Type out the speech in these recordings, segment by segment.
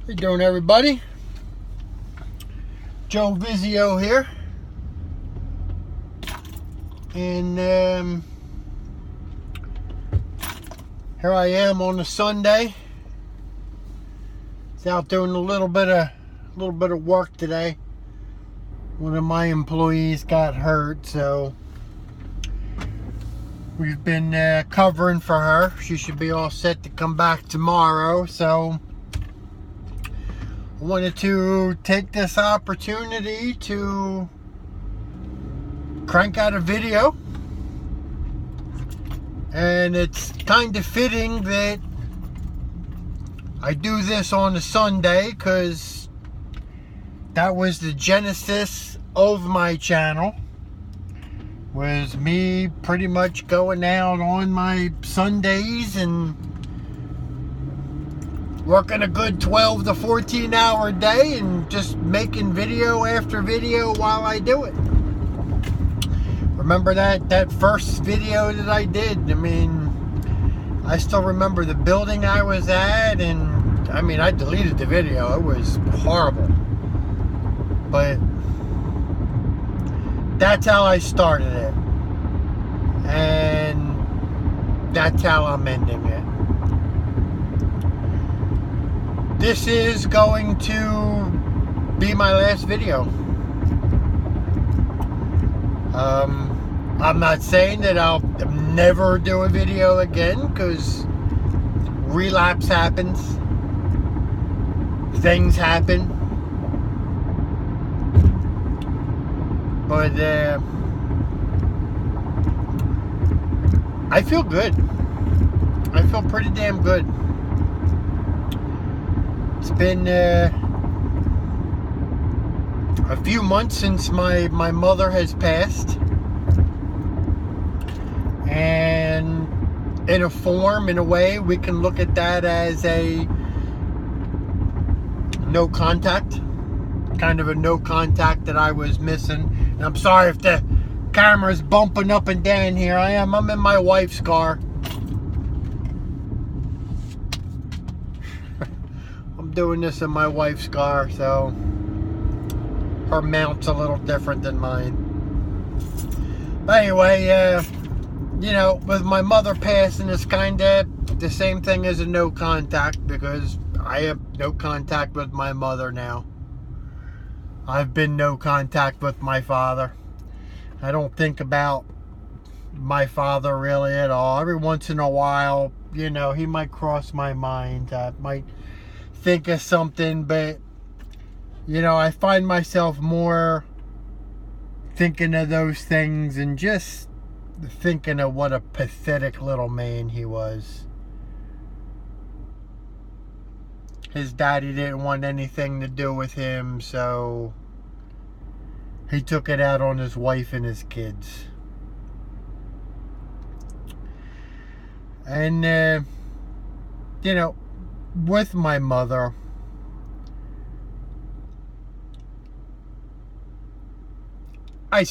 How you doing, everybody? Joe Vizio here, and here I am on a Sunday. It's out doing a little bit of work today. One of my employees got hurt, so we've been covering for her. She should be all set to come back tomorrow, so I wanted to take this opportunity to crank out a video, and it's kind of fitting that I do this on a Sunday because that was the genesis of my channel, was me pretty much going out on my Sundays and working a good 12 to 14 hour day and just making video after video while I do it. Remember that first video that I did? I mean, I still remember the building I was at, and I mean, I deleted the video. It was horrible. But that's how I started it. And that's how I'm ending it. This is going to be my last video. I'm not saying that I'll never do a video again, because relapse happens. Things happen. But I feel good. I feel pretty damn good. It's been a few months since my mother has passed, and in a way, we can look at that as a no contact, kind of a no contact that I was missing. And I'm sorry if the camera's bumping up and down here. I'm in my wife's car. Doing this in my wife's car, so her mount's a little different than mine. But anyway, with my mother passing, it's kind of the same thing as a no contact, because I have no contact with my mother now. I've been no contact with my father. I don't think about my father really at all. Every once in a while, he might cross my mind. I might think of something, but I find myself more thinking of those things and just thinking of what a pathetic little man he was. His daddy didn't want anything to do with him, so he took it out on his wife and his kids. And with my mother, I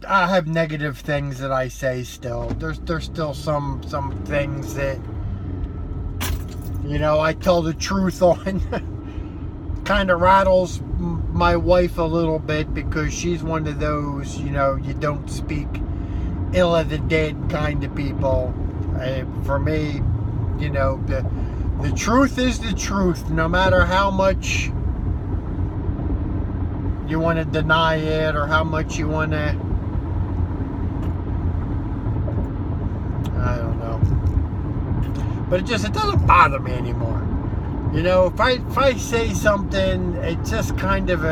have negative things that I say still. There's still some things that I tell the truth on. Kind of rattles my wife a little bit, because she's one of those, you don't speak ill of the dead kind of people. For me, the truth is the truth, no matter how much you want to deny it or how much you want to, I don't know. But it doesn't bother me anymore. If I say something, it's just kind of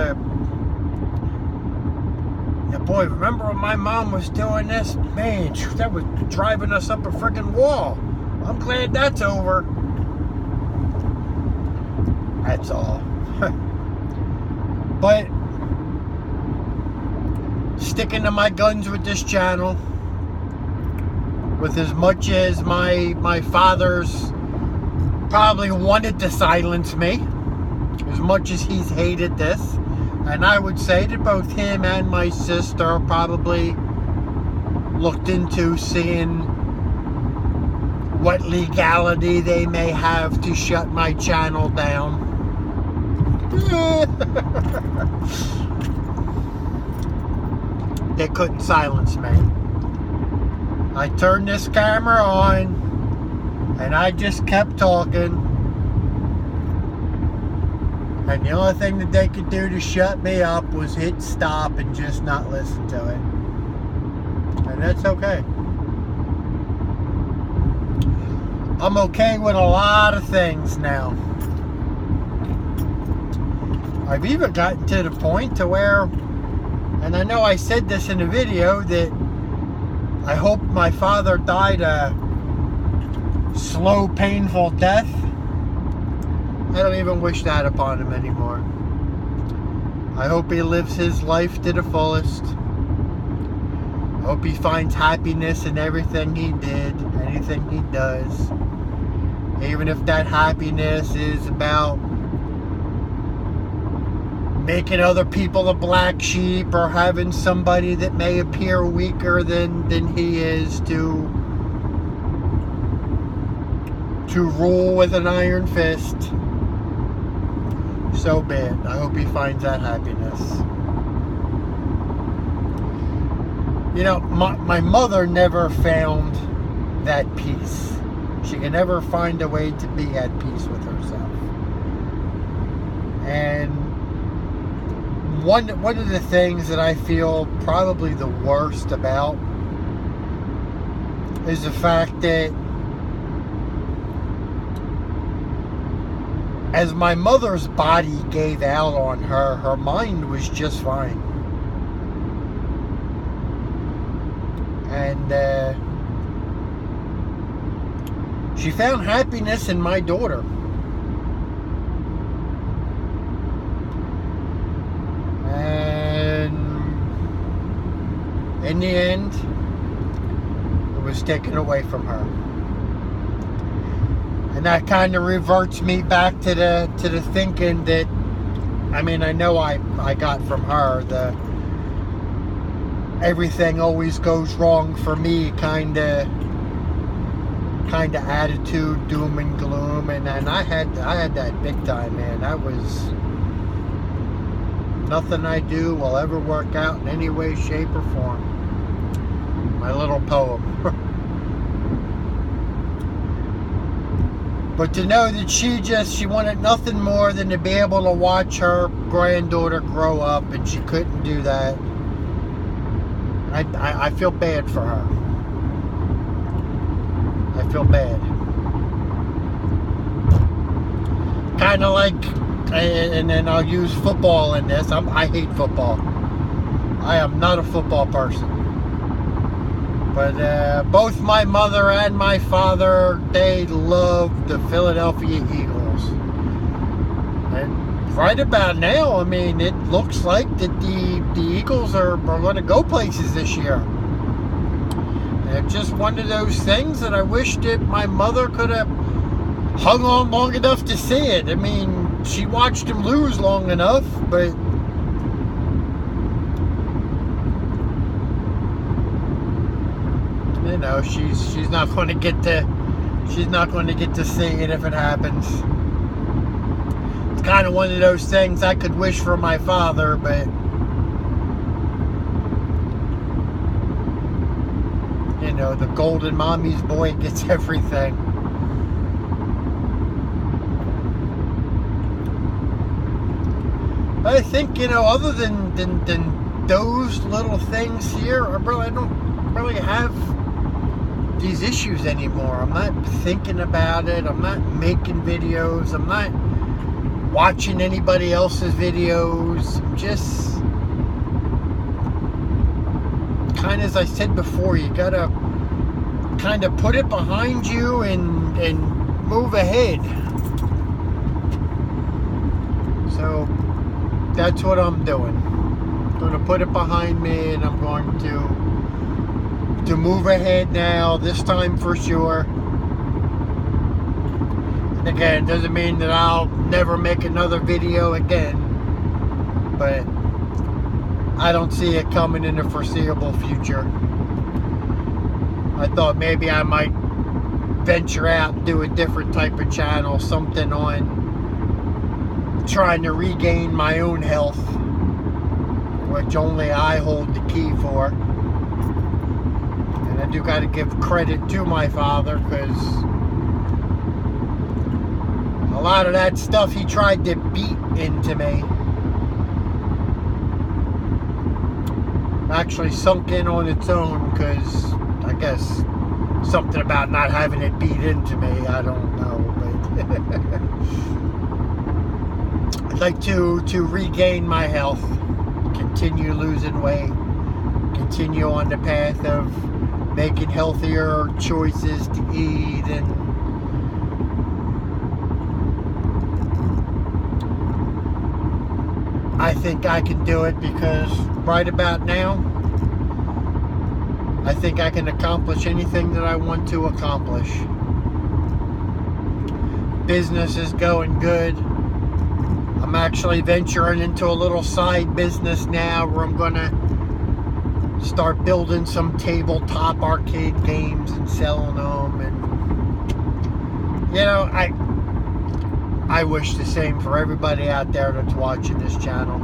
boy, remember when my mom was doing this? Man, that was driving us up a friggin' wall. I'm glad that's over. That's all. But sticking to my guns with this channel, with as much as my father's probably wanted to silence me, as much as he's hated this, and I would say that both him and my sister probably looked into seeing what legality they may have to shut my channel down. They couldn't silence me. I turned this camera on and I just kept talking. And the only thing that they could do to shut me up was hit stop and just not listen to it. And that's okay. I'm okay with a lot of things now. I've even gotten to the point to where, and I know I said this in a video, that I hope my father died a slow, painful death. I don't even wish that upon him anymore. I hope he lives his life to the fullest. I hope he finds happiness in everything he did, anything he does. Even if that happiness is about making other people the black sheep, or having somebody that may appear weaker than he is to rule with an iron fist. So be it. I hope he finds that happiness. You know, my mother never found that peace. She can never find a way to be at peace with herself. And one of the things that I feel probably the worst about is the fact that as my mother's body gave out on her, her mind was just fine. And she found happiness in my daughter. And in the end, it was taken away from her. And that kind of reverts me back to the thinking that, I mean, I know I got from her, the everything always goes wrong for me kind of attitude, doom and gloom, and I had that big time, man. That was, nothing I do will ever work out in any way, shape, or form. My little poem. But to know that she wanted nothing more than to be able to watch her granddaughter grow up, and she couldn't do that. I feel bad for her. I feel bad. Kind of like, and then I'll use football in this. I hate football. I am not a football person. But both my mother and my father, they loved the Philadelphia Eagles. And right about now, I mean, it looks like that the Eagles are going to go places this year. And it's just one of those things that I wish that my mother could have hung on long enough to see it. I mean, she watched him lose long enough, but you know, she's not going to get to see it if it happens. It's kind of one of those things I could wish for my father, but you know, the golden mommy's boy gets everything. But I think, you know, other than those little things here, I don't really have these issues anymore. I'm not thinking about it. I'm not making videos. I'm not watching anybody else's videos. I'm just kind of, as I said before, you gotta kind of put it behind you and move ahead. So that's what I'm doing. I'm going to put it behind me, and I'm going to move ahead now, this time for sure. And again, it doesn't mean that I'll never make another video again, but I don't see it coming in the foreseeable future. I thought maybe I might venture out and do a different type of channel, something on trying to regain my own health, which only I hold the key for. And I do got to give credit to my father, because a lot of that stuff he tried to beat into me actually sunk in on its own, because I guess something about not having it beat into me, I don't know, but I'd like to regain my health, continue losing weight, continue on the path of making healthier choices to eat, and I think I can do it, because right about now, I think I can accomplish anything that I want to accomplish. Business is going good. I'm actually venturing into a little side business now, where I'm gonna start building some tabletop arcade games and selling them. And you know, I wish the same for everybody out there that's watching this channel.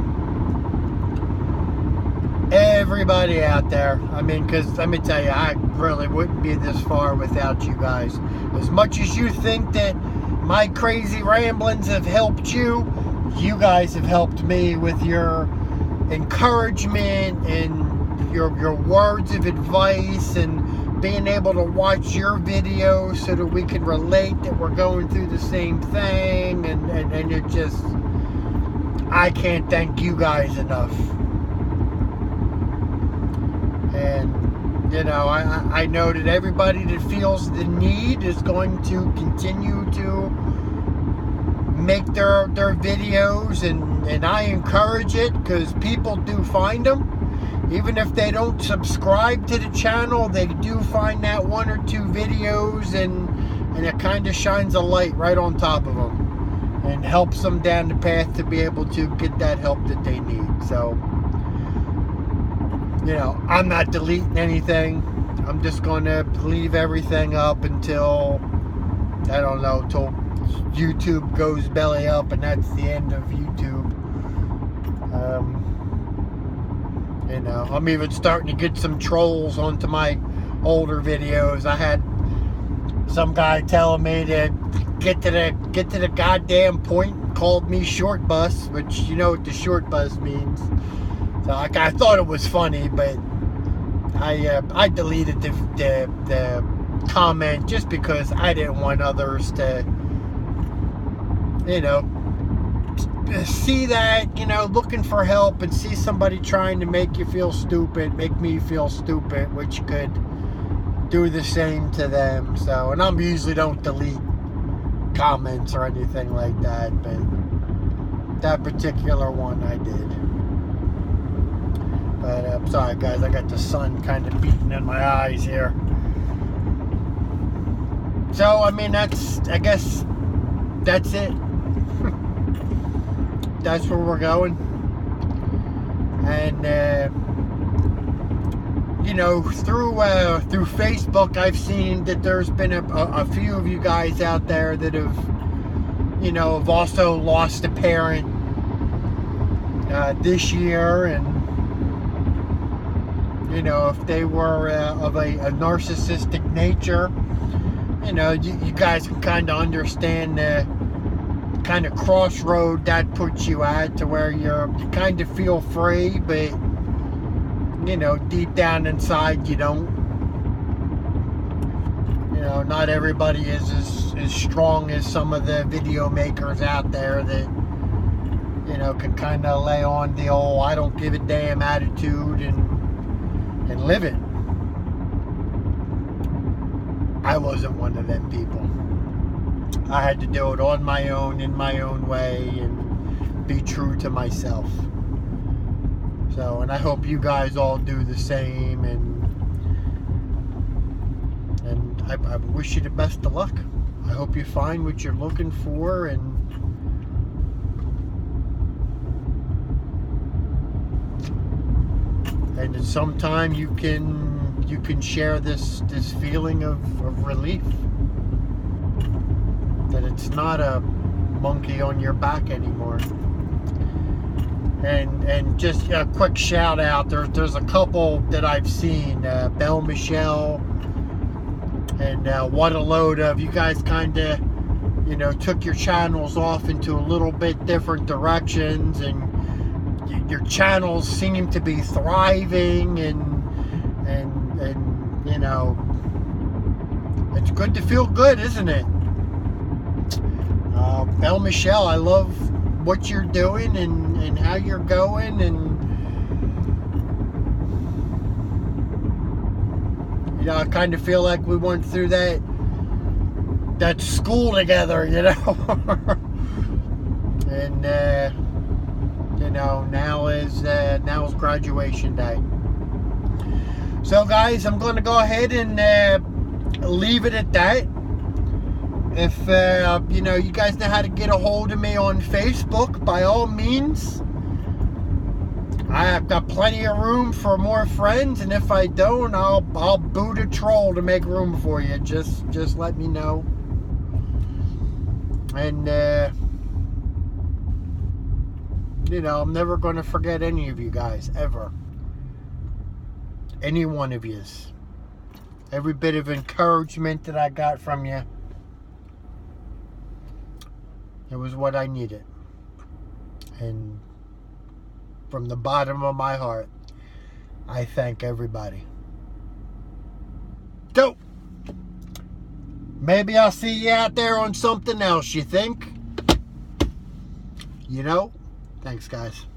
Everybody out there. I mean, because let me tell you, I really wouldn't be this far without you guys. As much as you think that my crazy ramblings have helped you, you guys have helped me with your encouragement and your words of advice, and being able to watch your videos so that we can relate that we're going through the same thing, and it just, I can't thank you guys enough. And you know, I know that everybody that feels the need is going to continue to make their videos, and I encourage it, because people do find them. Even if they don't subscribe to the channel, they do find that one or two videos, and it kind of shines a light right on top of them and helps them down the path to be able to get that help that they need. So, you know, I'm not deleting anything. I'm just going to leave everything up until, I don't know, till YouTube goes belly up, and that's the end of YouTube. You know, I'm even starting to get some trolls onto my older videos. I had some guy telling me to get to the goddamn point, called me short bus, which you know what the short bus means. So I thought it was funny, but I deleted the comment just because I didn't want others to, you know, see that, you know, looking for help and see somebody trying to make you feel stupid, make me feel stupid, which could do the same to them. So, and I usually don't delete comments or anything like that, but that particular one I did. But I'm sorry guys, I got the sun kind of beating in my eyes here. So, I mean, I guess that's it. That's where we're going. And you know, through Facebook, I've seen that there's been a few of you guys out there that have, you know, have also lost a parent this year. And you know, if they were of a narcissistic nature, you know, you guys can kind of understand the kind of crossroad that puts you at, to where you kind of feel free, but you know, deep down inside you don't. You know, not everybody is as strong as some of the video makers out there that, you know, can kind of lay on the old I don't give a damn attitude and live it. I wasn't one of them people. I had to do it on my own, in my own way, and be true to myself. So, and I hope you guys all do the same, and I wish you the best of luck. I hope you find what you're looking for, and at some time you can share this feeling of relief. That it's not a monkey on your back anymore. And just a quick shout out, there's a couple that I've seen, Belle Michelle and What a Load Of. You guys kind of, you know, took your channels off into a little bit different directions, and your channels seem to be thriving, and you know, it's good to feel good, isn't it? Belle Michelle, I love what you're doing and how you're going, and you know, I kind of feel like we went through that school together, you know. And you know, now is graduation day. So guys, I'm going to go ahead and leave it at that. If you know, you guys know how to get a hold of me on Facebook, by all means. I've got plenty of room for more friends, and if I don't, I'll boot a troll to make room for you. Just let me know. And you know, I'm never going to forget any of you guys, ever. Any one of yous. Every bit of encouragement that I got from you, it was what I needed. And from the bottom of my heart, I thank everybody. So, maybe I'll see you out there on something else, you think? You know? Thanks, guys.